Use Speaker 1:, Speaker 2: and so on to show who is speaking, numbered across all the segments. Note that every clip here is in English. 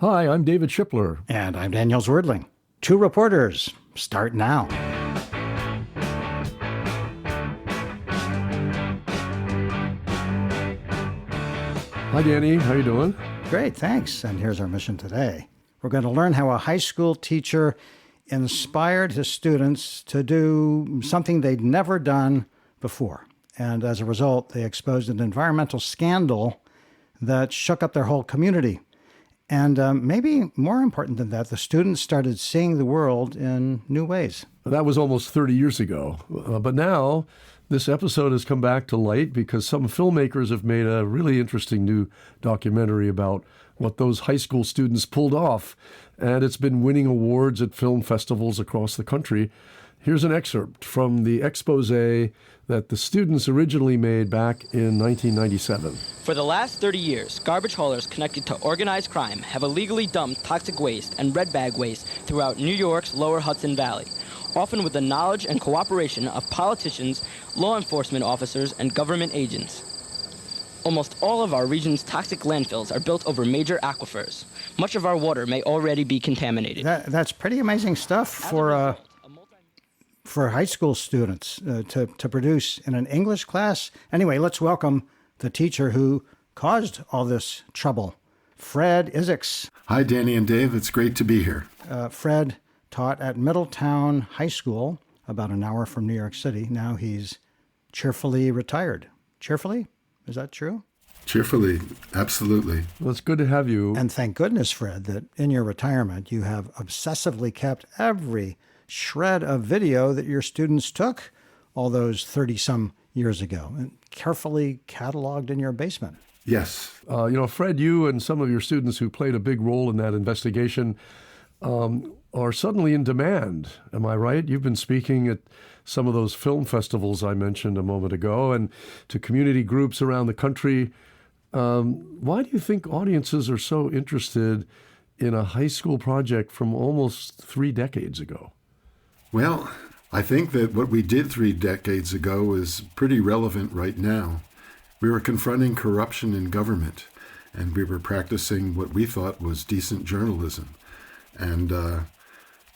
Speaker 1: Hi, I'm David Shipler.
Speaker 2: And I'm Daniel Zwerdling. Two reporters. Start now.
Speaker 1: Hi, Danny. How you doing?
Speaker 2: Great, thanks. And here's our mission today. We're going to learn how a high school teacher inspired his students to do something they'd never done before. And as a result, they exposed an environmental scandal that shook up their whole community. And maybe more important than that, the students started seeing the world in new ways.
Speaker 1: That was almost 30 years ago. But now this episode has come back to light because some filmmakers have made a really interesting new documentary about what those high school students pulled off. And it's been winning awards at film festivals across the country. Here's an excerpt from the expose that the students originally made back in 1997.
Speaker 3: For the last 30 years, garbage haulers connected to organized crime have illegally dumped toxic waste and red bag waste throughout New York's lower Hudson Valley, often with the knowledge and cooperation of politicians, law enforcement officers, and government agents. Almost all of our region's toxic landfills are built over major aquifers. Much of our water may already be contaminated.
Speaker 2: That's pretty amazing stuff for high school students to produce in an English class. Anyway, let's welcome the teacher who caused all this trouble, Fred Isseks.
Speaker 4: Hi, Danny and Dave. It's great to be here.
Speaker 2: Fred taught at Middletown High School, about an hour from New York City. Now he's cheerfully retired. Cheerfully? Is that true?
Speaker 4: Cheerfully, absolutely.
Speaker 1: Well, it's good to have you.
Speaker 2: And thank goodness, Fred, that in your retirement you have obsessively kept every shred of video that your students took all those 30-some years ago and carefully cataloged in your basement.
Speaker 4: Yes.
Speaker 1: Fred, you and some of your students who played a big role in that investigation are suddenly in demand. Am I right? You've been speaking at some of those film festivals I mentioned a moment ago and to community groups around the country. Why do you think audiences are so interested in a high school project from almost 3 decades ago?
Speaker 4: Well, I think that what we did 3 decades ago is pretty relevant right now. We were confronting corruption in government, and we were practicing what we thought was decent journalism. And the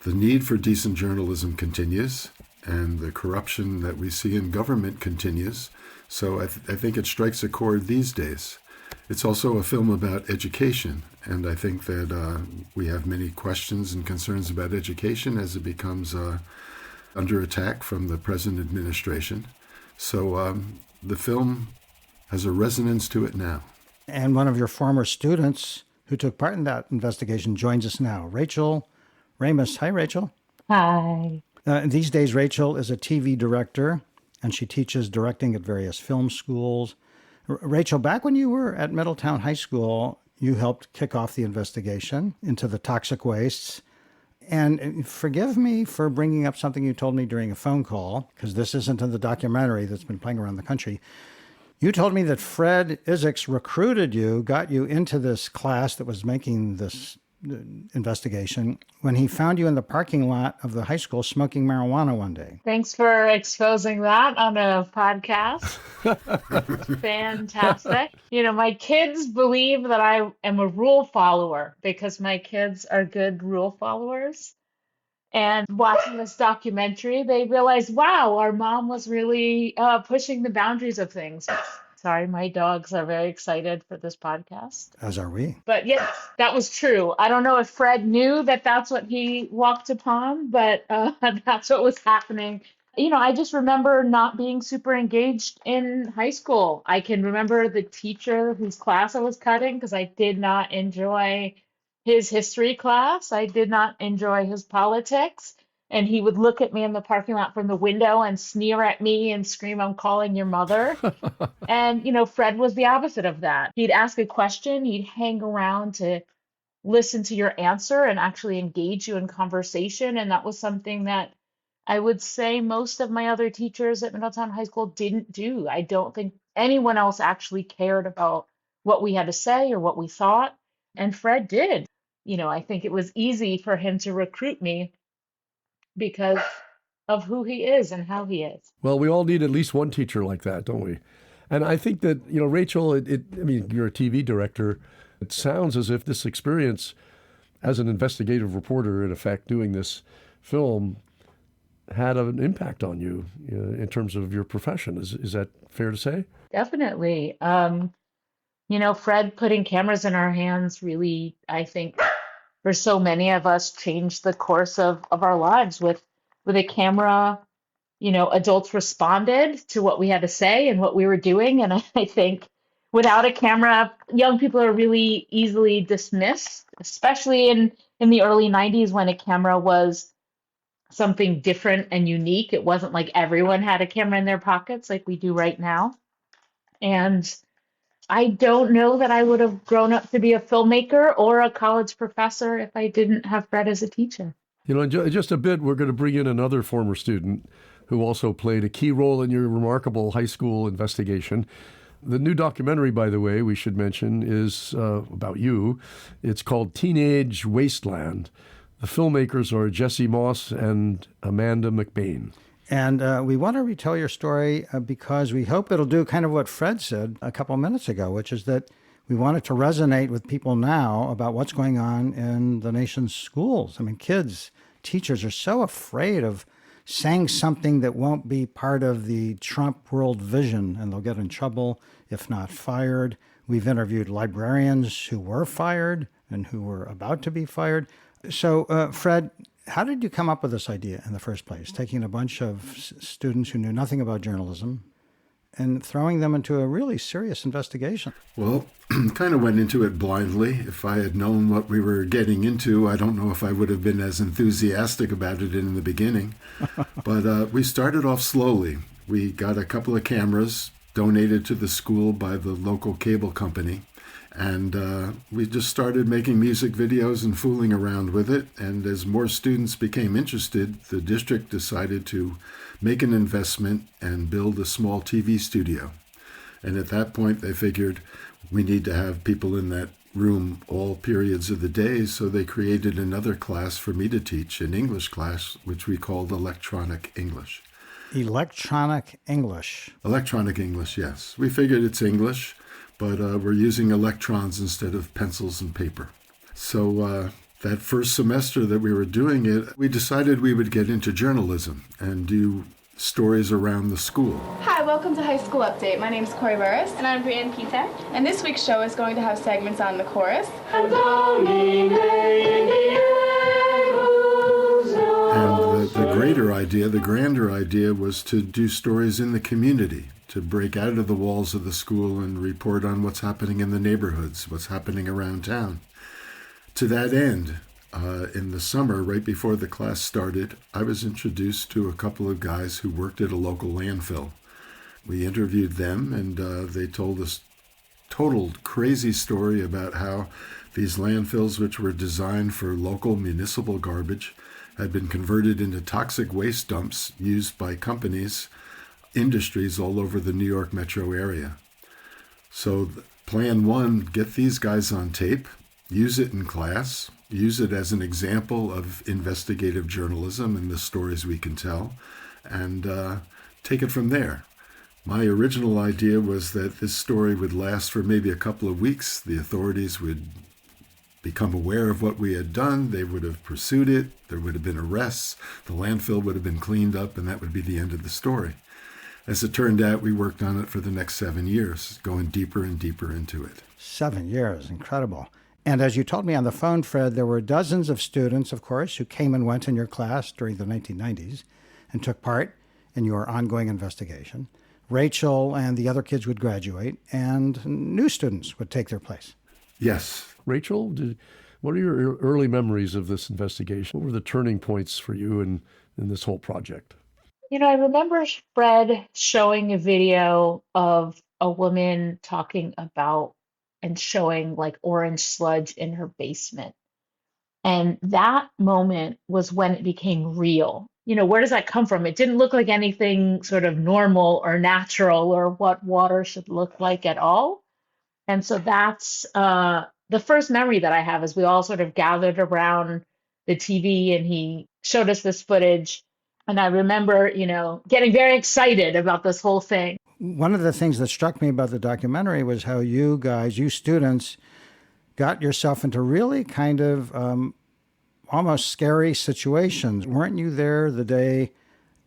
Speaker 4: need for decent journalism continues, and the corruption that we see in government continues. So I think it strikes a chord these days. It's also a film about education, and I think that we have many questions and concerns about education as it becomes under attack from the present administration. So the film has a resonance to it now.
Speaker 2: And one of your former students who took part in that investigation joins us now, Rachel Raimist. Hi, Rachel.
Speaker 5: Hi.
Speaker 2: These days, Rachel is a TV director, and she teaches directing at various film schools. Rachel, back when you were at Middletown High School, you helped kick off the investigation into the toxic wastes. And forgive me for bringing up something you told me during a phone call, because this isn't in the documentary that's been playing around the country. You told me that Fred Isseks recruited you, got you into this class that was making this investigation when he found you in the parking lot of the high school smoking marijuana one day.
Speaker 5: Thanks for exposing that on a podcast. Fantastic. My kids believe that I am a rule follower because my kids are good rule followers. And watching this documentary, they realized, wow, our mom was really pushing the boundaries of things. Sorry, my dogs are very excited for this podcast.
Speaker 2: As are we.
Speaker 5: But yes, that was true. I don't know if Fred knew that that's what he walked upon, but that's what was happening. I just remember not being super engaged in high school. I can remember the teacher whose class I was cutting because I did not enjoy his history class. I did not enjoy his politics. And he would look at me in the parking lot from the window and sneer at me and scream, "I'm calling your mother." And, Fred was the opposite of that. He'd ask a question, he'd hang around to listen to your answer and actually engage you in conversation. And that was something that I would say most of my other teachers at Middletown High School didn't do. I don't think anyone else actually cared about what we had to say or what we thought. And Fred did. I think it was easy for him to recruit me because of who he is and how he is.
Speaker 1: Well, we all need at least one teacher like that, don't we? And I think that, Rachel, you're a TV director. It sounds as if this experience as an investigative reporter, in effect, doing this film had an impact on you in terms of your profession. Is that fair to say?
Speaker 5: Definitely. Fred putting cameras in our hands really, I think, for so many of us, changed the course of our lives. With a camera, adults responded to what we had to say and what we were doing. And I think without a camera, young people are really easily dismissed, especially in the early 90s when a camera was something different and unique. It wasn't like everyone had a camera in their pockets like we do right now. And I don't know that I would have grown up to be a filmmaker or a college professor if I didn't have Fred as a teacher.
Speaker 1: In just a bit, we're going to bring in another former student who also played a key role in your remarkable high school investigation. The new documentary, by the way, we should mention, is about you. It's called Teenage Wasteland. The filmmakers are Jesse Moss and Amanda McBain.
Speaker 2: And we want to retell your story because we hope it'll do kind of what Fred said a couple minutes ago, which is that we want it to resonate with people now about what's going on in the nation's schools. I mean, kids, teachers are so afraid of saying something that won't be part of the Trump world vision, and they'll get in trouble, if not fired. We've interviewed librarians who were fired and who were about to be fired. So, Fred, how did you come up with this idea in the first place, taking a bunch of students who knew nothing about journalism and throwing them into a really serious investigation?
Speaker 4: Well, kind of went into it blindly. If I had known what we were getting into, I don't know if I would have been as enthusiastic about it in the beginning. But we started off slowly. We got a couple of cameras donated to the school by the local cable company. And we just started making music videos and fooling around with it. And as more students became interested, the district decided to make an investment and build a small TV studio. And at that point, they figured we need to have people in that room all periods of the day. So they created another class for me to teach, an English class, which we called Electronic English.
Speaker 2: Electronic English.
Speaker 4: Electronic English, yes. We figured it's English, but we're using electrons instead of pencils and paper. So that first semester that we were doing it, we decided we would get into journalism and do stories around the school.
Speaker 6: Hi, welcome to High School Update. My name is Corey Burris.
Speaker 7: And I'm Brianne Pitek.
Speaker 6: And this week's show is going to have segments on the chorus.
Speaker 4: And the greater idea, the grander idea, was to do stories in the community, to break out of the walls of the school and report on what's happening in the neighborhoods, what's happening around town. To that end, in the summer, right before the class started, I was introduced to a couple of guys who worked at a local landfill. We interviewed them, and they told us total crazy story about how these landfills, which were designed for local municipal garbage, had been converted into toxic waste dumps used by companies, industries all over the New York metro area. So plan one, get these guys on tape, use it in class, use it as an example of investigative journalism and the stories we can tell, and take it from there. My original idea was that this story would last for maybe a couple of weeks. The authorities would become aware of what we had done. They would have pursued it. There would have been arrests. The landfill would have been cleaned up, and that would be the end of the story. As it turned out, we worked on it for the next 7 years, going deeper and deeper into it.
Speaker 2: 7 years, incredible. And as you told me on the phone, Fred, there were dozens of students, of course, who came and went in your class during the 1990s and took part in your ongoing investigation. Rachel and the other kids would graduate, and new students would take their place.
Speaker 4: Yes.
Speaker 1: Rachel, what are your early memories of this investigation? What were the turning points for you in this whole project?
Speaker 5: I remember Fred showing a video of a woman talking about and showing like orange sludge in her basement. And that moment was when it became real. Where does that come from? It didn't look like anything sort of normal or natural or what water should look like at all. And so that's the first memory that I have is we all sort of gathered around the TV and he showed us this footage. And I remember, getting very excited about this whole thing.
Speaker 2: One of the things that struck me about the documentary was how you guys, you students, got yourself into really kind of almost scary situations. Weren't you there the day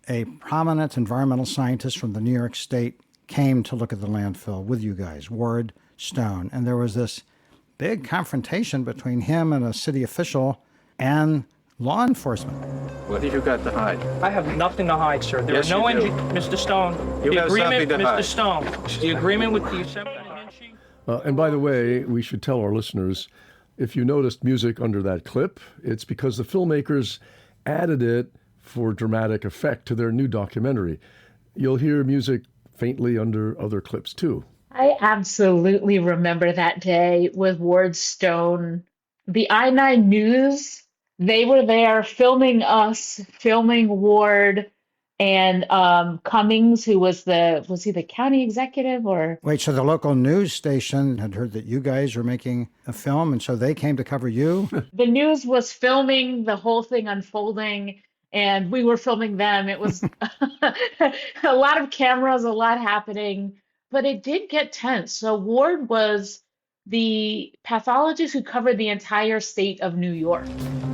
Speaker 2: a prominent environmental scientist from the New York State came to look at the landfill with you guys, Ward Stone, and there was this big confrontation between him and a city official and law enforcement?
Speaker 7: What have you got to hide?
Speaker 8: I have nothing to hide, sir. There
Speaker 7: Yes,
Speaker 8: are no
Speaker 7: you do.
Speaker 8: Mr. Stone.
Speaker 7: You
Speaker 8: the
Speaker 7: have
Speaker 8: agreement,
Speaker 7: something to
Speaker 8: Mr.
Speaker 7: hide.
Speaker 8: Stone. The agreement with the Yosemite Hinchy.
Speaker 1: And by the way, we should tell our listeners, if you noticed music under that clip, it's because the filmmakers added it for dramatic effect to their new documentary. You'll hear music faintly under other clips too.
Speaker 5: I absolutely remember that day with Ward Stone. The I-9 News, they were there filming us, filming Ward, and Cummings, who was he the county executive or?
Speaker 2: Wait, so the local news station had heard that you guys were making a film, and so they came to cover you?
Speaker 5: The news was filming the whole thing unfolding, and we were filming them. It was a lot of cameras, a lot happening, but it did get tense. So Ward was the pathologist who covered the entire state of New York.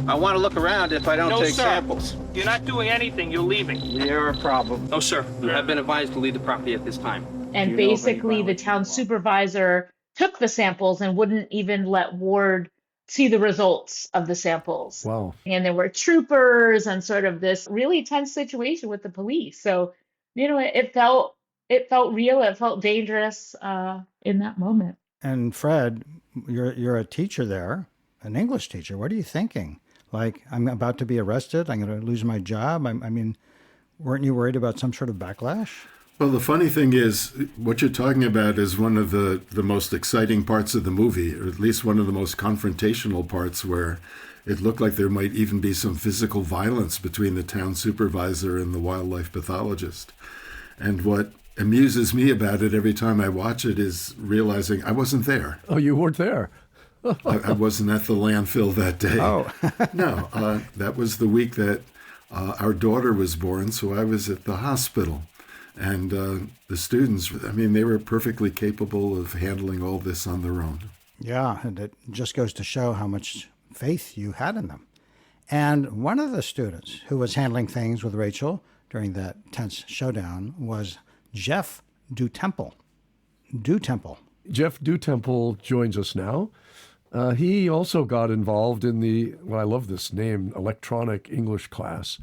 Speaker 7: I want to look around if I don't
Speaker 8: No,
Speaker 7: take
Speaker 8: sir.
Speaker 7: samples.
Speaker 8: You're not doing anything. You're leaving.
Speaker 7: You're a problem.
Speaker 8: No, sir.
Speaker 9: You have been advised to leave the property at this time.
Speaker 5: And
Speaker 7: You know of any
Speaker 5: basically, the
Speaker 7: violation
Speaker 5: town
Speaker 7: of law?
Speaker 5: supervisor took the samples and wouldn't even let Ward see the results of the samples.
Speaker 1: Wow.
Speaker 5: And there were troopers and sort of this really tense situation with the police. So, it felt real. It felt dangerous in that moment.
Speaker 2: And Fred, you're a teacher there, an English teacher. What are you thinking? Like, I'm about to be arrested. I'm going to lose my job. I mean, weren't you worried about some sort of backlash?
Speaker 4: Well, the funny thing is, what you're talking about is one of the most exciting parts of the movie, or at least one of the most confrontational parts, where it looked like there might even be some physical violence between the town supervisor and the wildlife pathologist. And what amuses me about it every time I watch it is realizing I wasn't there.
Speaker 1: Oh, you weren't there.
Speaker 4: I wasn't at the landfill that day.
Speaker 2: Oh.
Speaker 4: No, that was the week that our daughter was born, so I was at the hospital. And the students, they were perfectly capable of handling all this on their own.
Speaker 2: Yeah, and it just goes to show how much faith you had in them. And one of the students who was handling things with Rachel during that tense showdown was Jeff Dutemple.
Speaker 1: Jeff Dutemple joins us now. He also got involved in I love this name, electronic English class,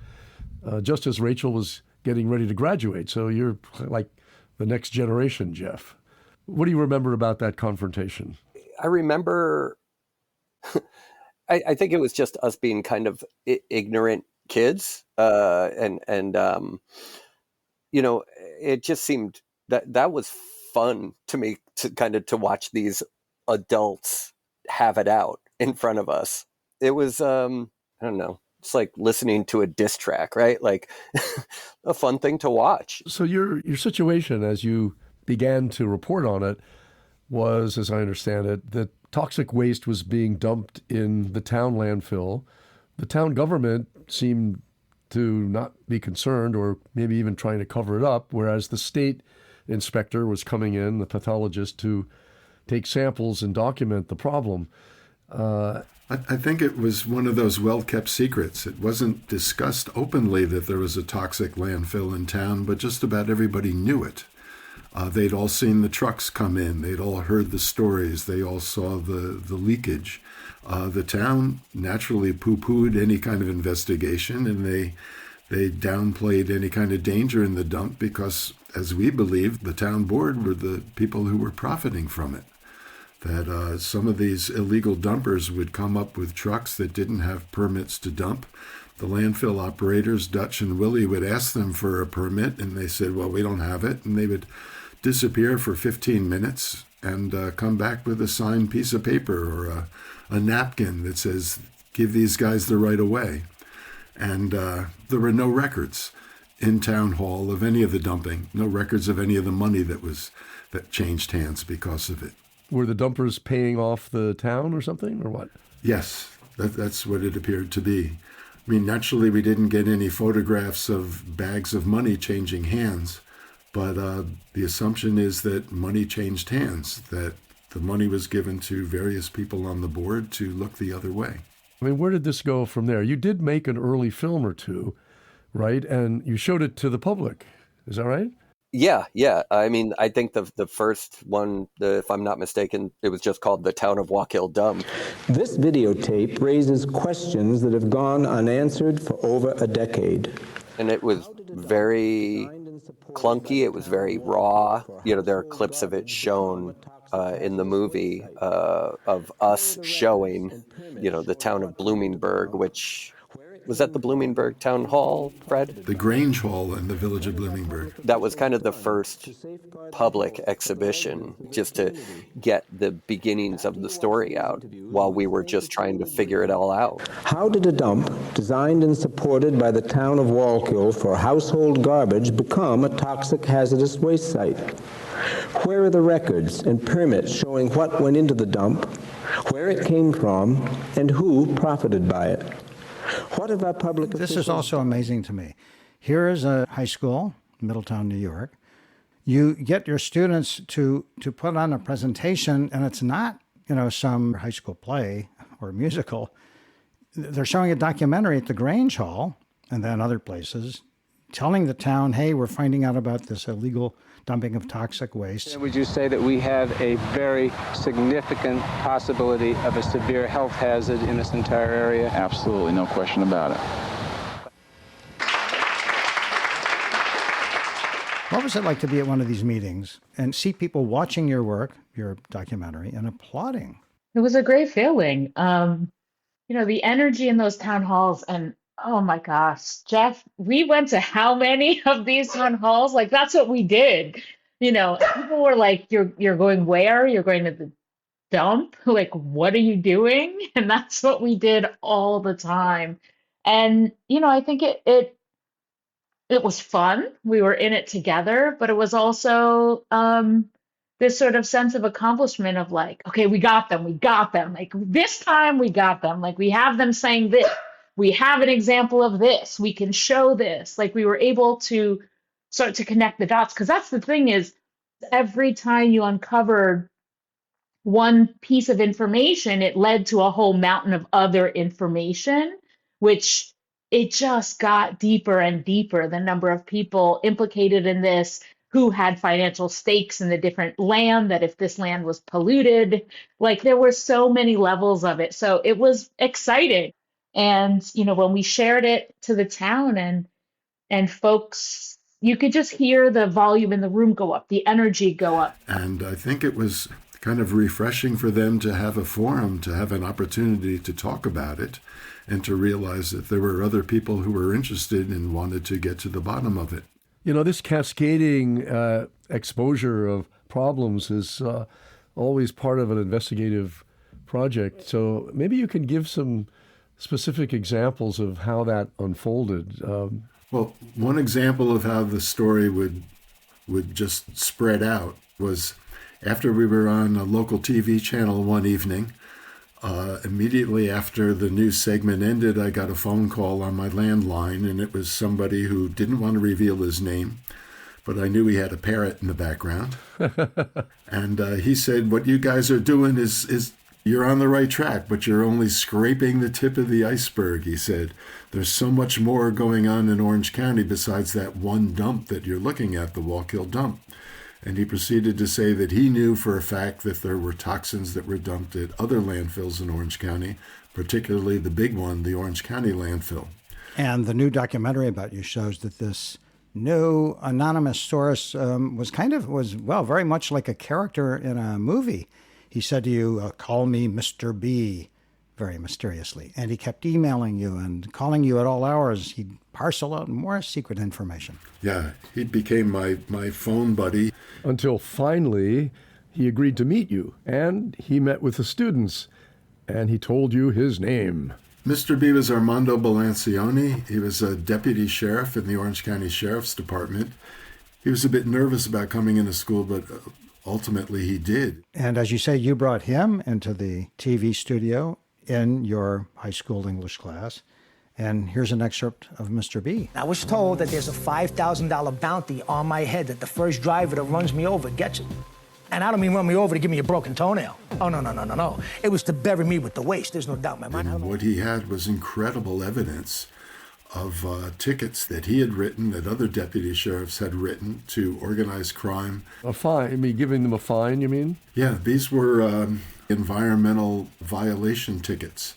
Speaker 1: just as Rachel was getting ready to graduate. So you're like the next generation, Jeff. What do you remember about that confrontation?
Speaker 9: I remember, I think it was just us being kind of ignorant kids. It just seemed that was fun to me to watch these adults have it out in front of us. It was, I don't know. It's like listening to a diss track, right? Like a fun thing to watch.
Speaker 1: So your situation as you began to report on it was, as I understand it, that toxic waste was being dumped in the town landfill. The town government seemed to not be concerned or maybe even trying to cover it up, whereas the state inspector was coming in, the pathologist, to take samples and document the problem.
Speaker 4: I think it was one of those well-kept secrets. It wasn't discussed openly that there was a toxic landfill in town, but just about everybody knew it. They'd all seen the trucks come in. They'd all heard the stories. They all saw the leakage. The town naturally poo-pooed any kind of investigation, and they downplayed any kind of danger in the dump because, as we believed, the town board were the people who were profiting from it. That some of these illegal dumpers would come up with trucks that didn't have permits to dump. The landfill operators, Dutch and Willie, would ask them for a permit, and they said, well, we don't have it. And they would disappear for 15 minutes and come back with a signed piece of paper or a napkin that says, give these guys the right of way. And there were no records in town hall of any of the dumping, no records of any of the money that changed hands because of it.
Speaker 1: Were the dumpers paying off the town or something, or what?
Speaker 4: Yes, that's what it appeared to be. Naturally, we didn't get any photographs of bags of money changing hands, but the assumption is that money changed hands, that the money was given to various people on the board to look the other way.
Speaker 1: I mean, where did this go from there? You did make an early film or two, right? And you showed it to the public. Is that right?
Speaker 9: Yeah. I mean, I think the first one, if I'm not mistaken, it was just called The Town of Walk Hill Dump.
Speaker 10: This videotape raises questions that have gone unanswered for over a decade.
Speaker 9: And it was very clunky. It was very raw. You know, there are clips of it shown in the movie of us showing, you know, the town of Bloomingburg, which was at the Bloomingburg Town Hall, Fred?
Speaker 4: The Grange Hall in the village of Bloomingburg.
Speaker 9: That was kind of the first public exhibition, just to get the beginnings of the story out while we were just trying to figure it all out.
Speaker 10: How did a dump designed and supported by the town of Wallkill for household garbage become a toxic hazardous waste site? Where are the records and permits showing what went into the dump, where it came from, and who profited by it? What of our public
Speaker 2: This
Speaker 10: officials?
Speaker 2: is also amazing to me. Here is a high school, Middletown, New York. You get your students to put on a presentation, and it's not, you know, some high school play or musical. They're showing a documentary at the Grange Hall and then other places, telling the town, hey, we're finding out about this illegal dumping of toxic waste.
Speaker 7: Would you say that we have a very significant possibility of a severe health hazard in this entire area?
Speaker 11: Absolutely, no question about it.
Speaker 2: What was it like to be at one of these meetings and see people watching your work, your documentary, and applauding?
Speaker 5: It was a great feeling. You know, the energy in those town halls, and oh my gosh, Jeff, we went to how many of these town halls? Like, that's what we did. You know, people were like, you're going where? You're going to the dump? Like, what are you doing? And that's what we did all the time. And, you know, I think it was fun. We were in it together, but it was also this sort of sense of accomplishment of like, okay, we got them. Like, this time we got them. Like, we have them saying this. We have an example of this. We can show this. Like, we were able to start to connect the dots. Because that's the thing is, every time you uncovered one piece of information, it led to a whole mountain of other information, which it just got deeper and deeper. The number of people implicated in this who had financial stakes in the different land, that if this land was polluted, like there were so many levels of it. So it was exciting. And, you know, when we shared it to the town and folks, you could just hear the volume in the room go up, the energy go up.
Speaker 4: And I think it was kind of refreshing for them to have a forum, to have an opportunity to talk about it and to realize that there were other people who were interested and wanted to get to the bottom of it.
Speaker 1: You know, this cascading exposure of problems is always part of an investigative project. So maybe you can give some specific examples of how that unfolded.
Speaker 4: Well, one example of how the story would just spread out was after we were on a local TV channel one evening. Immediately after the news segment ended, I got a phone call on my landline, and it was somebody who didn't want to reveal his name, but I knew he had a parrot in the background. And he said, what you guys are doing is you're on the right track, but you're only scraping the tip of the iceberg, he said. There's so much more going on in Orange County besides that one dump that you're looking at, the Wallkill dump. And he proceeded to say that he knew for a fact that there were toxins that were dumped at other landfills in Orange County, particularly the big one, the Orange County landfill.
Speaker 2: And the new documentary about you shows that this new anonymous source was very much like a character in a movie. He said to you, call me Mr. B, very mysteriously. And he kept emailing you and calling you at all hours. He'd parcel out more secret information.
Speaker 4: Yeah, he became my phone buddy.
Speaker 1: Until finally, he agreed to meet you, and he met with the students, and he told you his name.
Speaker 4: Mr. B was Armando Balancioni. He was a deputy sheriff in the Orange County Sheriff's Department. He was a bit nervous about coming into school, but ultimately he did.
Speaker 2: And as you say, you brought him into the TV studio in your high school English class. And here's an excerpt of Mr. B.
Speaker 12: I was told that there's a $5,000 bounty on my head that the first driver that runs me over gets it. And I don't mean run me over to give me a broken toenail. Oh, no. It was to bury me with the waste. There's no doubt in my mind.
Speaker 4: And what he had was incredible evidence of tickets that he had written, that other deputy sheriffs had written to organized crime.
Speaker 1: A fine? I mean, giving them a fine, you mean?
Speaker 4: Yeah, these were environmental violation tickets.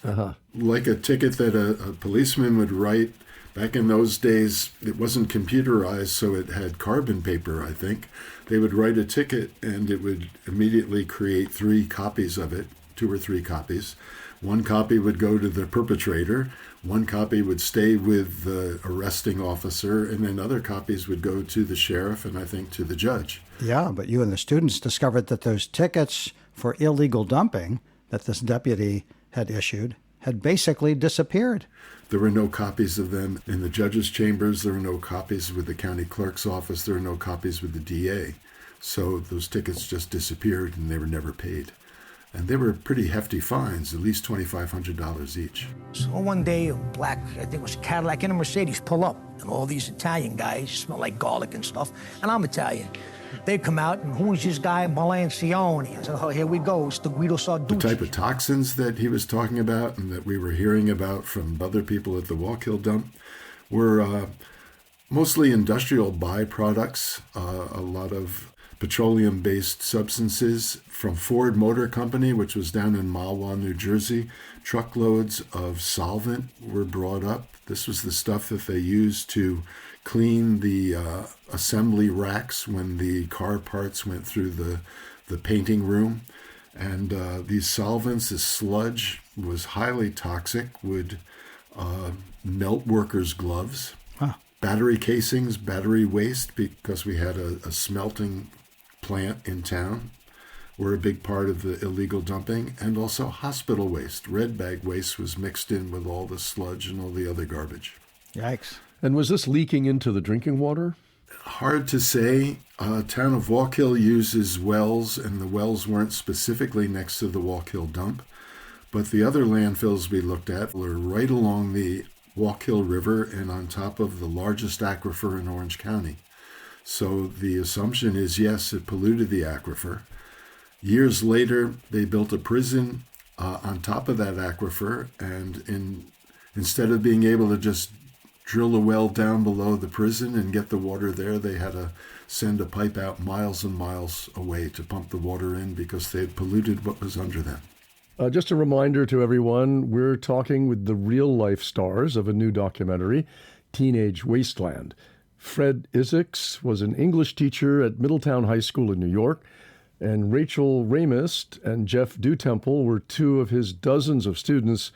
Speaker 4: Like a ticket that a policeman would write. Back in those days, it wasn't computerized, so it had carbon paper, I think. They would write a ticket, and it would immediately create 3 copies of it, 2 or 3 copies. 1 copy would go to the perpetrator, 1 copy would stay with the arresting officer, and then other copies would go to the sheriff and I think to the judge.
Speaker 2: Yeah, but you and the students discovered that those tickets for illegal dumping that this deputy had issued had basically disappeared.
Speaker 4: There were no copies of them in the judge's chambers. There were no copies with the county clerk's office. There were no copies with the DA. So those tickets just disappeared and they were never paid. And they were pretty hefty fines, at least $2,500 each.
Speaker 12: So one day, a black, I think it was Cadillac and a Mercedes pull up, and all these Italian guys smell like garlic and stuff, and I'm Italian. They come out, and who is this guy, Malancioni? I said, oh, here we go, it's the Guido Sarducci.
Speaker 4: The type of toxins that he was talking about and that we were hearing about from other people at the Wallkill dump were mostly industrial byproducts, a lot of petroleum-based substances from Ford Motor Company, which was down in Mahwah, New Jersey. Truckloads of solvent were brought up. This was the stuff that they used to clean the assembly racks when the car parts went through the painting room. And these solvents, this sludge, was highly toxic, would melt workers' gloves. Battery casings, battery waste, because we had a smelting plant in town, were a big part of the illegal dumping, and also hospital waste. Red bag waste was mixed in with all the sludge and all the other garbage.
Speaker 2: Yikes.
Speaker 1: And was this leaking into the drinking water?
Speaker 4: Hard to say. Town of Wallkill uses wells, and the wells weren't specifically next to the Wallkill dump. But the other landfills we looked at were right along the Wallkill River and on top of the largest aquifer in Orange County. So the assumption is, yes, it polluted the aquifer. Years later, they built a prison on top of that aquifer, and instead of being able to just drill a well down below the prison and get the water there, they had to send a pipe out miles and miles away to pump the water in because they had polluted what was under them.
Speaker 1: Just a reminder to everyone, we're talking with the real-life stars of a new documentary, Teenage Wasteland. Fred Isseks was an English teacher at Middletown High School in New York, and Rachel Raimist and Jeff Dutemple were 2 of his dozens of students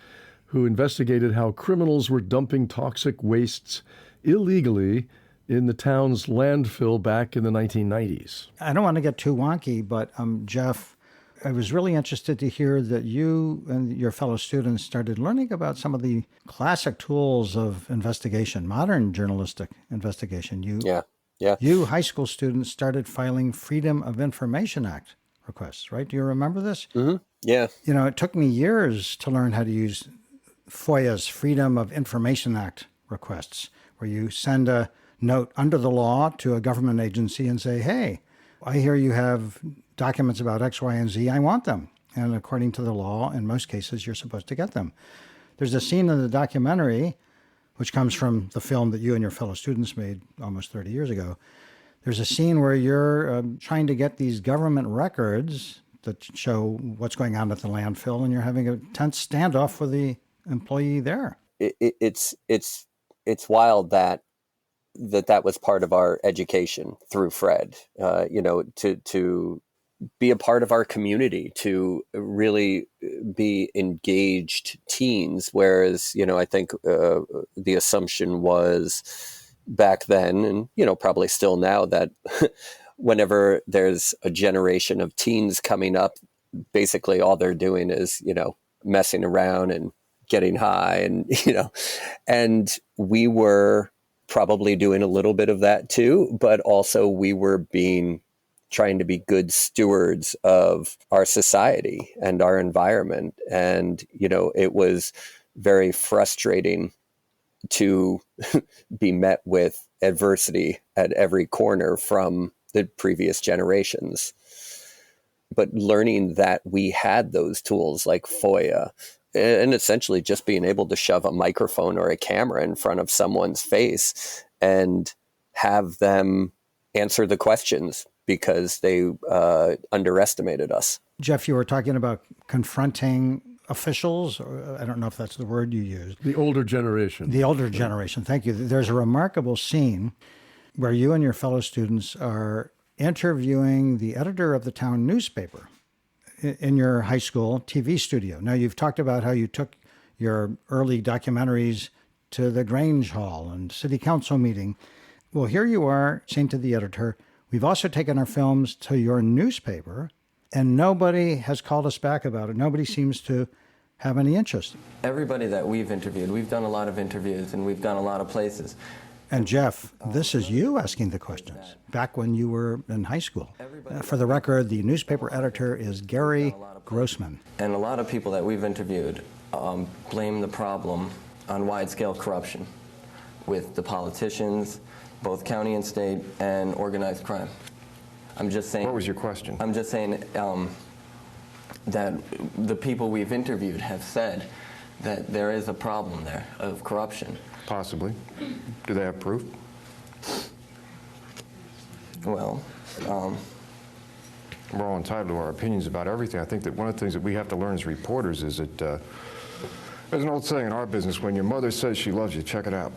Speaker 1: who investigated how criminals were dumping toxic wastes illegally in the town's landfill back in the 1990s.
Speaker 2: I don't want to get too wonky, but Jeff, I was really interested to hear that you and your fellow students started learning about some of the classic tools of investigation, modern journalistic investigation. You high school students started filing Freedom of Information Act requests, right? Do you remember this?
Speaker 9: Mm-hmm. Yeah.
Speaker 2: You know, it took me years to learn how to use FOIA's Freedom of Information Act requests, where you send a note under the law to a government agency and say, hey, I hear you have documents about X, Y, and Z. I want them. And according to the law, in most cases, you're supposed to get them. There's a scene in the documentary, which comes from the film that you and your fellow students made almost 30 years ago. There's a scene where you're trying to get these government records that show what's going on at the landfill, and you're having a tense standoff with the employee there.
Speaker 9: It's wild that was part of our education through Fred, to be a part of our community, to really be engaged teens. Whereas, I think the assumption was back then, and, probably still now, that whenever there's a generation of teens coming up, basically all they're doing is, messing around and getting high and, and we were probably doing a little bit of that too, but also we were trying to be good stewards of our society and our environment. And, it was very frustrating to be met with adversity at every corner from the previous generations. But learning that we had those tools like FOIA, and essentially just being able to shove a microphone or a camera in front of someone's face and have them answer the questions because they underestimated us.
Speaker 2: Jeff, you were talking about confronting officials, or I don't know if that's the word you used.
Speaker 1: The older generation.
Speaker 2: The older generation, thank you. There's a remarkable scene where you and your fellow students are interviewing the editor of the town newspaper in your high school TV studio. Now, you've talked about how you took your early documentaries to the Grange Hall and city council meeting. Well, here you are saying to the editor, we've also taken our films to your newspaper, and nobody has called us back about it. Nobody seems to have any interest.
Speaker 13: Everybody that we've interviewed, we've done a lot of interviews and we've gone a lot of places.
Speaker 2: And Jeff, this is you asking the questions back when you were in high school. For the record, the newspaper editor is Gary Grossman.
Speaker 13: And a lot of people that we've interviewed blame the problem on wide-scale corruption with the politicians, both county and state, and organized crime. I'm just saying...
Speaker 14: What was your question?
Speaker 13: I'm just saying that the people we've interviewed have said that there is a problem there of corruption.
Speaker 14: Possibly. Do they have proof?
Speaker 13: Well,
Speaker 14: we're all entitled to our opinions about everything. I think that one of the things that we have to learn as reporters is that there's an old saying in our business, when your mother says she loves you, check it out.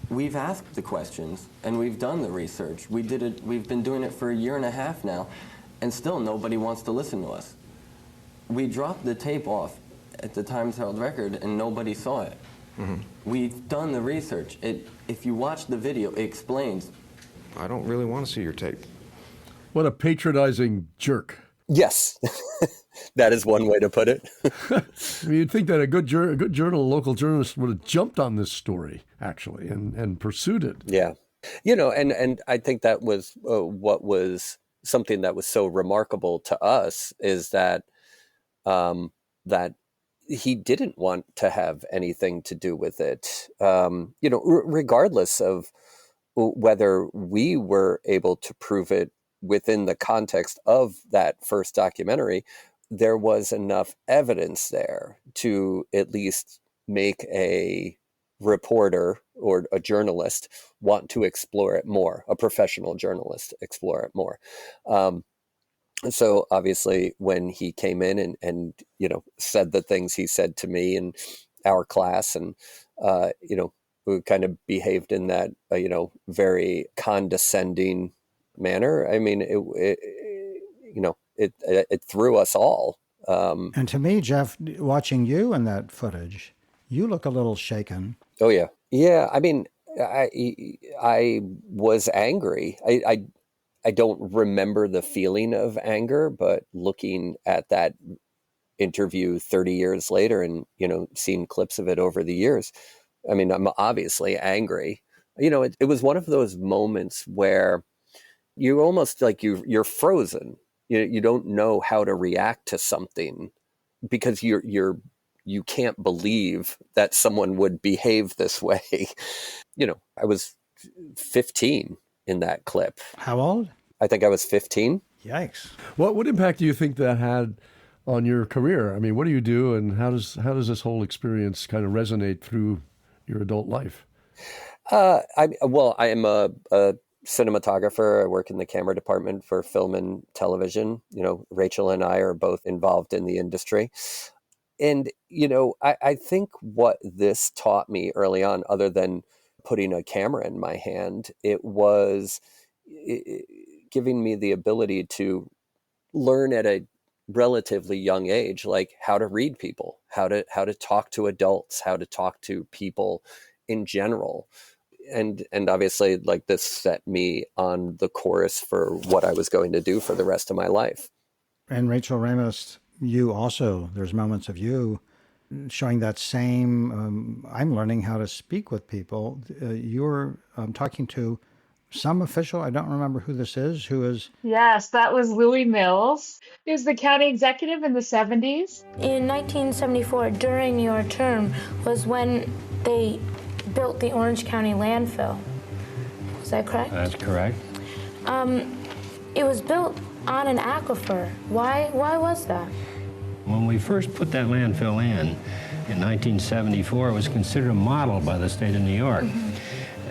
Speaker 13: We've asked the questions and we've done the research. We did it. We've been doing it for 1.5 years now, and still nobody wants to listen to us. We dropped the tape off at the Times Herald Record and nobody saw it. Mm-hmm. We've done the research. If you watch the video, it explains.
Speaker 14: I don't really want to see your tape.
Speaker 1: What a patronizing jerk.
Speaker 9: Yes, that is one way to put it.
Speaker 1: I mean, you'd think that a good journal, a local journalist would have jumped on this story, actually, and pursued it.
Speaker 9: Yeah. You know, and I think that was what was something that was so remarkable to us is that that he didn't want to have anything to do with it, you know, regardless of whether we were able to prove it within the context of that first documentary. There was enough evidence there to at least make a reporter or a journalist want to explore it more, a professional journalist explore it more. So obviously when he came in and you know, said the things he said to me and our class, and you know, we kind of behaved in that you know, very condescending manner. I mean, it threw us all.
Speaker 2: And to me, Jeff, watching you in that footage, you look a little shaken.
Speaker 9: Oh yeah, yeah. I mean, I was angry. I don't remember the feeling of anger, but looking at that interview 30 years later and, you know, seeing clips of it over the years, I mean, I'm obviously angry. You know, it was one of those moments where you almost like you're frozen. You don't know how to react to something because you can't believe that someone would behave this way. You know, I was 15 in that clip.
Speaker 2: How old?
Speaker 9: I think I was 15.
Speaker 2: Yikes.
Speaker 1: What impact do you think that had on your career? I mean, what do you do, and how does this whole experience kind of resonate through your adult life?
Speaker 9: I am a cinematographer. I work in the camera department for film and television. You know, Rachel and I are both involved in the industry. And, you know, I think what this taught me early on, other than putting a camera in my hand, it was giving me the ability to learn at a relatively young age, like how to read people, how to talk to adults, how to talk to people in general. And obviously, like, this set me on the course for what I was going to do for the rest of my life.
Speaker 2: And Rachel Raimist, you also, there's moments of you showing that same, I'm learning how to speak with people. You're talking to some official, I don't remember who this is, who is...
Speaker 5: Yes, that was Louis Mills. He was the county executive in the 70s.
Speaker 15: In 1974, during your term, was when they built the Orange County landfill. Is that correct?
Speaker 16: That's correct.
Speaker 15: It was built on an aquifer. Why was that?
Speaker 16: When we first put that landfill in 1974, it was considered a model by the state of New York.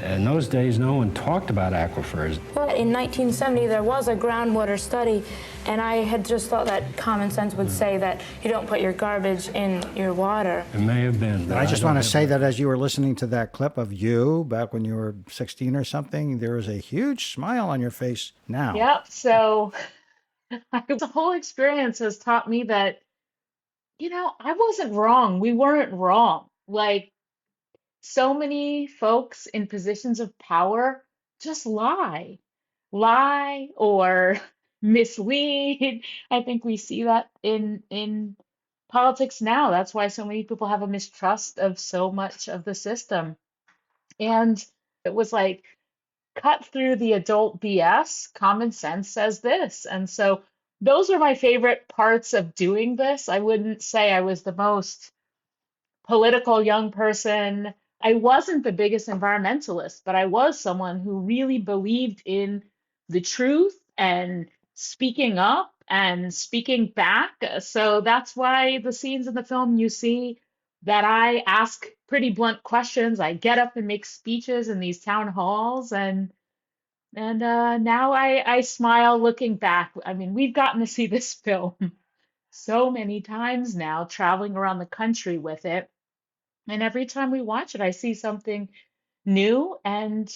Speaker 16: In those days, no one talked about aquifers.
Speaker 15: But in 1970, there was a groundwater study, and I had just thought that common sense would say that you don't put your garbage in your water.
Speaker 16: It may have been.
Speaker 2: I just want to say that as you were listening to that clip of you back when you were 16 or something, there was a huge smile on your face now.
Speaker 5: Yep. So the whole experience has taught me that, I wasn't wrong. We weren't wrong. Like, so many folks in positions of power just lie or mislead. I think we see that in politics now. That's why so many people have a mistrust of so much of the system. And it was like, cut through the adult BS, common sense says this. And so those are my favorite parts of doing this. I wouldn't say I was the most political young person. I wasn't the biggest environmentalist, but I was someone who really believed in the truth and speaking up and speaking back. So that's why the scenes in the film you see that I ask pretty blunt questions. I get up and make speeches in these town halls, and now I smile looking back. I mean, we've gotten to see this film so many times now, traveling around the country with it. And every time we watch it, I see something new, and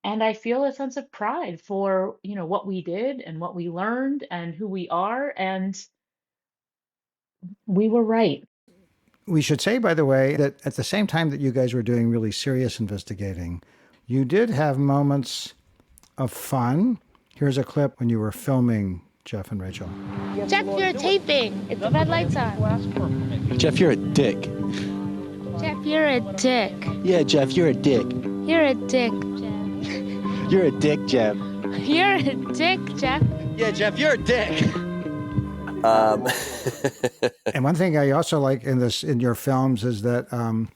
Speaker 5: I feel a sense of pride for, what we did and what we learned and who we are, and we were right.
Speaker 2: We should say, by the way, that at the same time that you guys were doing really serious investigating, you did have moments of fun. Here's a clip when you were filming Jeff and Rachel.
Speaker 15: Jeff, you're taping. It's the red lights on.
Speaker 17: Jeff, you're a dick.
Speaker 15: Jeff, you're a dick.
Speaker 17: Yeah, Jeff, you're a dick.
Speaker 15: You're a dick, Jeff.
Speaker 17: You're a dick, Jeff.
Speaker 15: You're a dick, Jeff.
Speaker 17: Yeah, Jeff, you're a dick.
Speaker 2: And one thing I also like in your films is that,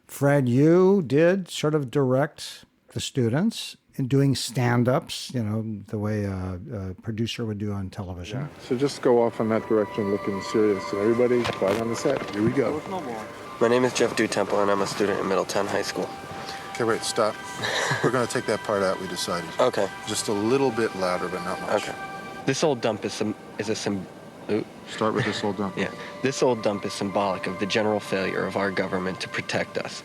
Speaker 2: Fred, you did sort of direct the students in doing stand-ups, the way a producer would do on television.
Speaker 14: Yeah. So just go off in that direction looking serious. So everybody quiet on the set. Here we go.
Speaker 13: My name is Jeff Dutemple, and I'm a student at Middletown High School.
Speaker 18: Okay, wait, stop. We're going to take that part out, we decided.
Speaker 13: Okay.
Speaker 18: Just a little bit louder, but not much.
Speaker 13: Okay. This old dump is
Speaker 18: Start with this old dump.
Speaker 13: Yeah. This old dump is symbolic of the general failure of our government to protect us.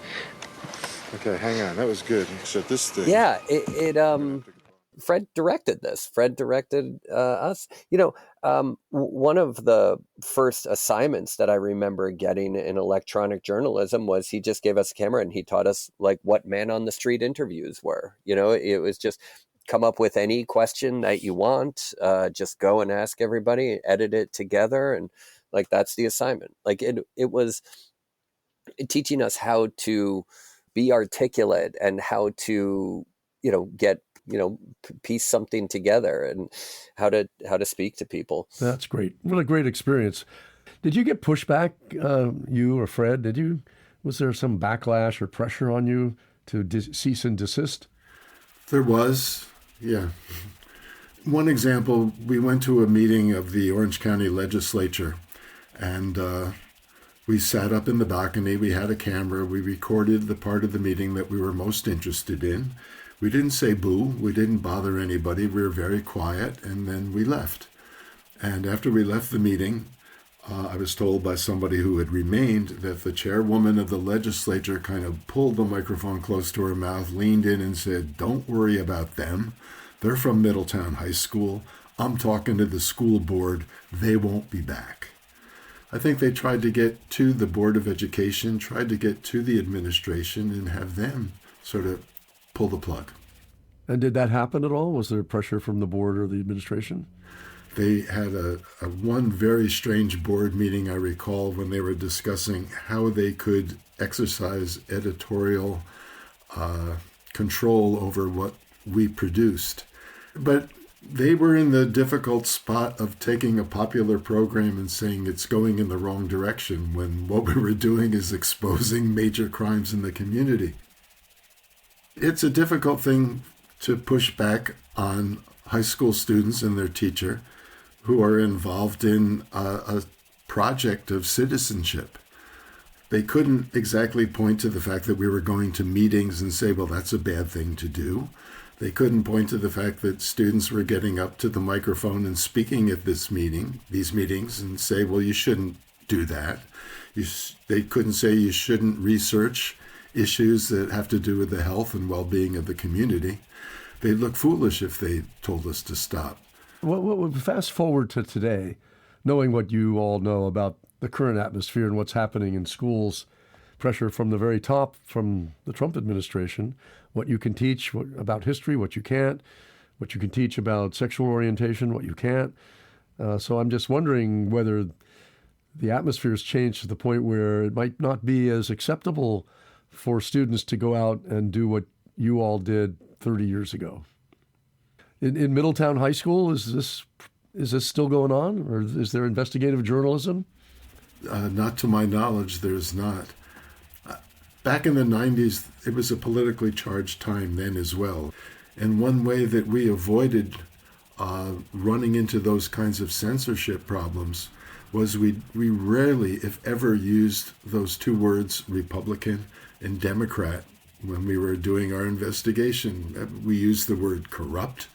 Speaker 18: Okay, hang on. That was good. So this thing.
Speaker 9: Yeah, Fred directed this. Fred directed us. One of the first assignments that I remember getting in electronic journalism was he just gave us a camera and he taught us like what man on the street interviews were. It was just come up with any question that you want, just go and ask everybody, edit it together, and like that's the assignment. Like it was teaching us how to be articulate and how to get piece something together and how to speak to people.
Speaker 1: That's great. What a great experience. Did you get pushback, you or Fred? Was there some backlash or pressure on you to cease and desist?
Speaker 4: There was, yeah. One example, we went to a meeting of the Orange County Legislature, and we sat up in the balcony. We had a camera. We recorded the part of the meeting that we were most interested in. We didn't say boo. We didn't bother anybody. We were very quiet, and then we left. And after we left the meeting, I was told by somebody who had remained that the chairwoman of the legislature kind of pulled the microphone close to her mouth, leaned in and said, "Don't worry about them. They're from Middletown High School. I'm talking to the school board. They won't be back." I think they tried to get to the Board of Education, tried to get to the administration and have them sort of pull the plug.
Speaker 1: And did that happen at all? Was there pressure from the board or the administration?
Speaker 4: They had a one very strange board meeting, I recall, when they were discussing how they could exercise editorial control over what we produced. But they were in the difficult spot of taking a popular program and saying it's going in the wrong direction when what we were doing is exposing major crimes in the community. It's a difficult thing to push back on high school students and their teacher who are involved in a project of citizenship. They couldn't exactly point to the fact that we were going to meetings and say, well, that's a bad thing to do. They couldn't point to the fact that students were getting up to the microphone and speaking at these meetings, and say, well, you shouldn't do that. They couldn't say you shouldn't research issues that have to do with the health and well-being of the community. They'd look foolish if they told us to stop.
Speaker 1: Well, fast forward to today, knowing what you all know about the current atmosphere and what's happening in schools, pressure from the very top, from the Trump administration, what you can teach about history, what you can't, what you can teach about sexual orientation, what you can't. So I'm just wondering whether the atmosphere has changed to the point where it might not be as acceptable for students to go out and do what you all did 30 years ago. In Middletown High School, is this still going on, or is there investigative journalism?
Speaker 4: Not to my knowledge, there's not. Back in the 90s, it was a politically charged time then as well. And one way that we avoided running into those kinds of censorship problems was we rarely, if ever, used those two words, Republican and Democrat, when we were doing our investigation. We used the word corrupt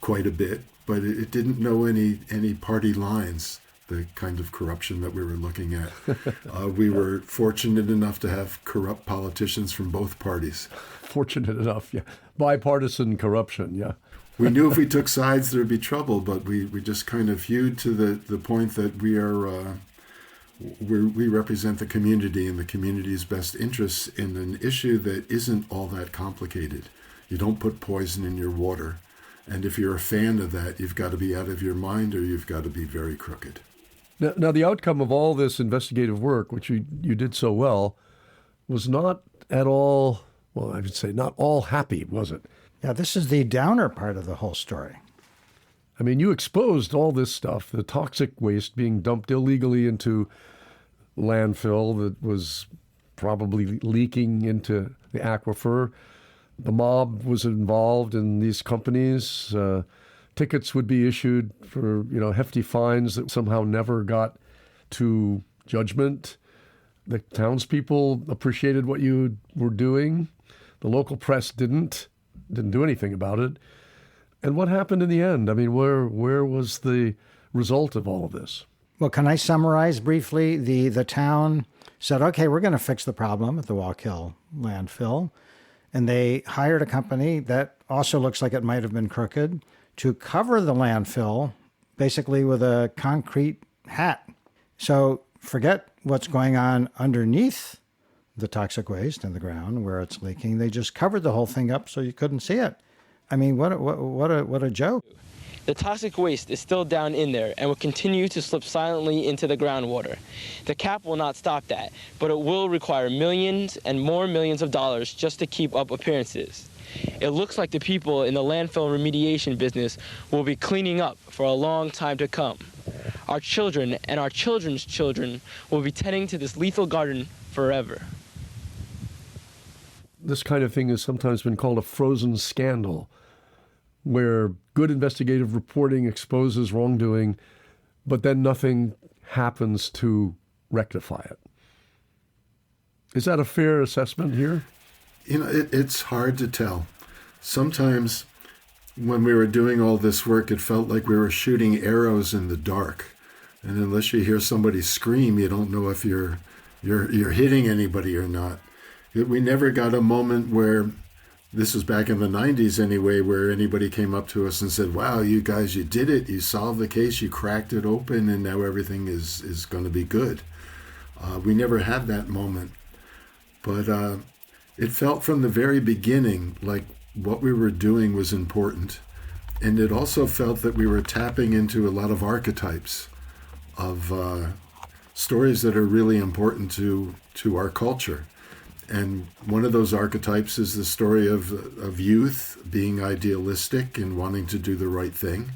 Speaker 4: quite a bit, but it didn't know any party lines, the kind of corruption that we were looking at. We were fortunate enough to have corrupt politicians from both parties.
Speaker 1: Fortunate enough, yeah. Bipartisan corruption, yeah.
Speaker 4: We knew if we took sides there'd be trouble, but we just kind of hewed to the point that we represent the community and the community's best interests in an issue that isn't all that complicated. You don't put poison in your water. And if you're a fan of that, you've got to be out of your mind, or you've got to be very crooked.
Speaker 1: Now the outcome of all this investigative work, which you did so well, was not at all, well, I would say not all happy, was it?
Speaker 2: Yeah, this is the downer part of the whole story.
Speaker 1: I mean, you exposed all this stuff, the toxic waste being dumped illegally into landfill that was probably leaking into the aquifer. The mob was involved in these companies. Tickets would be issued for, hefty fines that somehow never got to judgment. The townspeople appreciated what you were doing. The local press didn't do anything about it. And what happened in the end? I mean, where was the result of all of this?
Speaker 2: Well, can I summarize briefly? The town said, okay, we're going to fix the problem at the Wallkill landfill. And they hired a company that also looks like it might have been crooked to cover the landfill, basically with a concrete hat. So forget what's going on underneath the toxic waste in the ground where it's leaking. They just covered the whole thing up so you couldn't see it. I mean, what a joke.
Speaker 3: The toxic waste is still down in there and will continue to slip silently into the groundwater. The cap will not stop that, but it will require millions and more millions of dollars just to keep up appearances. It looks like the people in the landfill remediation business will be cleaning up for a long time to come. Our children and our children's children will be tending to this lethal garden forever.
Speaker 1: This kind of thing has sometimes been called a frozen scandal, where good investigative reporting exposes wrongdoing, but then nothing happens to rectify it. Is that a fair assessment here?
Speaker 4: It's hard to tell. Sometimes when we were doing all this work, it felt like we were shooting arrows in the dark. And unless you hear somebody scream, you don't know if you're hitting anybody or not. We never got a moment where, this was back in the 90s anyway, where anybody came up to us and said, wow, you guys, you did it. You solved the case. You cracked it open, and now everything is going to be good. We never had that moment. But it felt from the very beginning like what we were doing was important. And it also felt that we were tapping into a lot of archetypes of stories that are really important to our culture. And one of those archetypes is the story of youth being idealistic and wanting to do the right thing.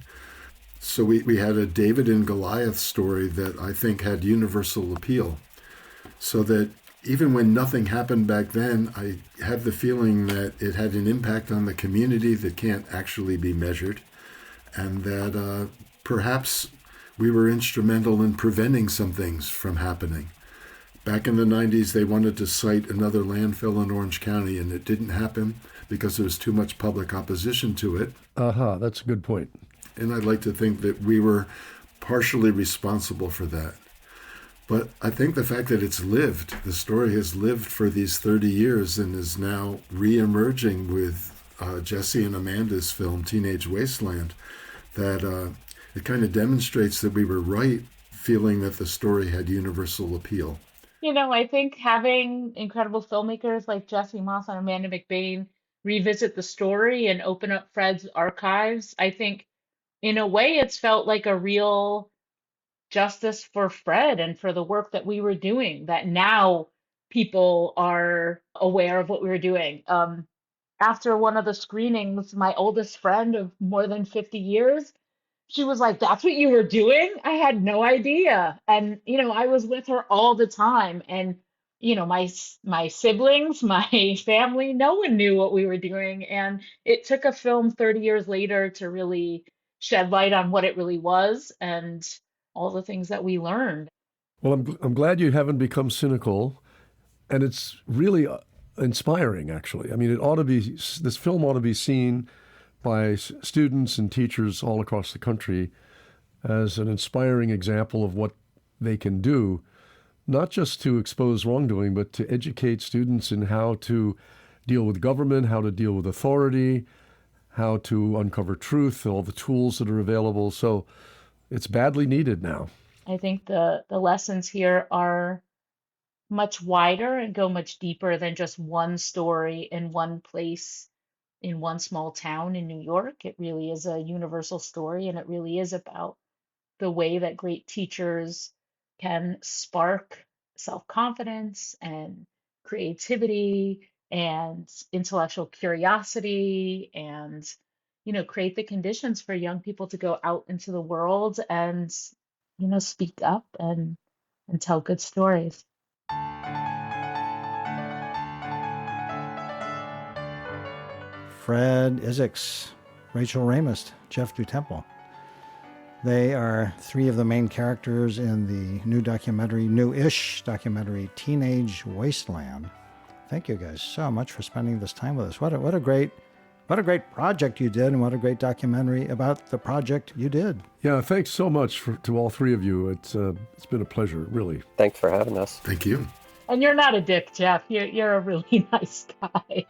Speaker 4: So we had a David and Goliath story that I think had universal appeal. So that even when nothing happened back then, I have the feeling that it had an impact on the community that can't actually be measured. And that perhaps we were instrumental in preventing some things from happening. Back in the 90s, they wanted to site another landfill in Orange County, and it didn't happen because there was too much public opposition to it.
Speaker 1: That's a good point.
Speaker 4: And I'd like to think that we were partially responsible for that. But I think the fact that it's lived, the story has lived for these 30 years and is now re-emerging with Jesse and Amanda's film, Teenage Wasteland, that it kind of demonstrates that we were right, feeling that the story had universal appeal.
Speaker 5: You know, I think having incredible filmmakers like Jesse Moss and Amanda McBain revisit the story and open up Fred's archives, I think in a way it's felt like a real justice for Fred and for the work that we were doing, that now people are aware of what we were doing. After one of the screenings, my oldest friend of more than 50 years, she was like, "That's what you were doing? I had no idea." And, you know, I was with her all the time. And, you know, my siblings, my family, no one knew what we were doing. And it took a film 30 years later to really shed light on what it really was and all the things that we learned.
Speaker 1: Well, I'm glad you haven't become cynical, and it's really inspiring, actually. I mean, this film ought to be seen by students and teachers all across the country as an inspiring example of what they can do, not just to expose wrongdoing, but to educate students in how to deal with government, how to deal with authority, how to uncover truth, all the tools that are available. So it's badly needed now.
Speaker 5: I think the lessons here are much wider and go much deeper than just one story in one place in one small town in New York. It really is a universal story, and it really is about the way that great teachers can spark self-confidence and creativity and intellectual curiosity and, you know, create the conditions for young people to go out into the world and, you know, speak up and tell good stories.
Speaker 2: Fred Isseks, Rachel Raimist, Jeff Dutemple. They are three of the main characters in the new-ish documentary, Teenage Wasteland. Thank you guys so much for spending this time with us. What a great project you did, and what a great documentary about the project you did.
Speaker 1: Yeah, thanks so much to all three of you. It's been a pleasure, really.
Speaker 9: Thanks for having us.
Speaker 4: Thank you.
Speaker 5: And you're not a dick, Jeff. You're a really nice guy.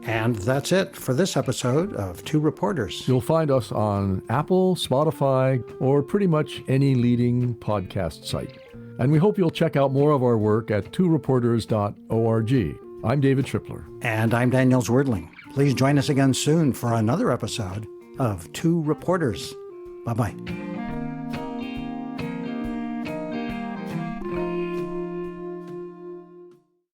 Speaker 2: And that's it for this episode of Two Reporters.
Speaker 1: You'll find us on Apple, Spotify, or pretty much any leading podcast site. And we hope you'll check out more of our work at tworeporters.org. I'm David Tripler.
Speaker 2: And I'm Daniel Zwerdling. Please join us again soon for another episode of Two Reporters. Bye-bye.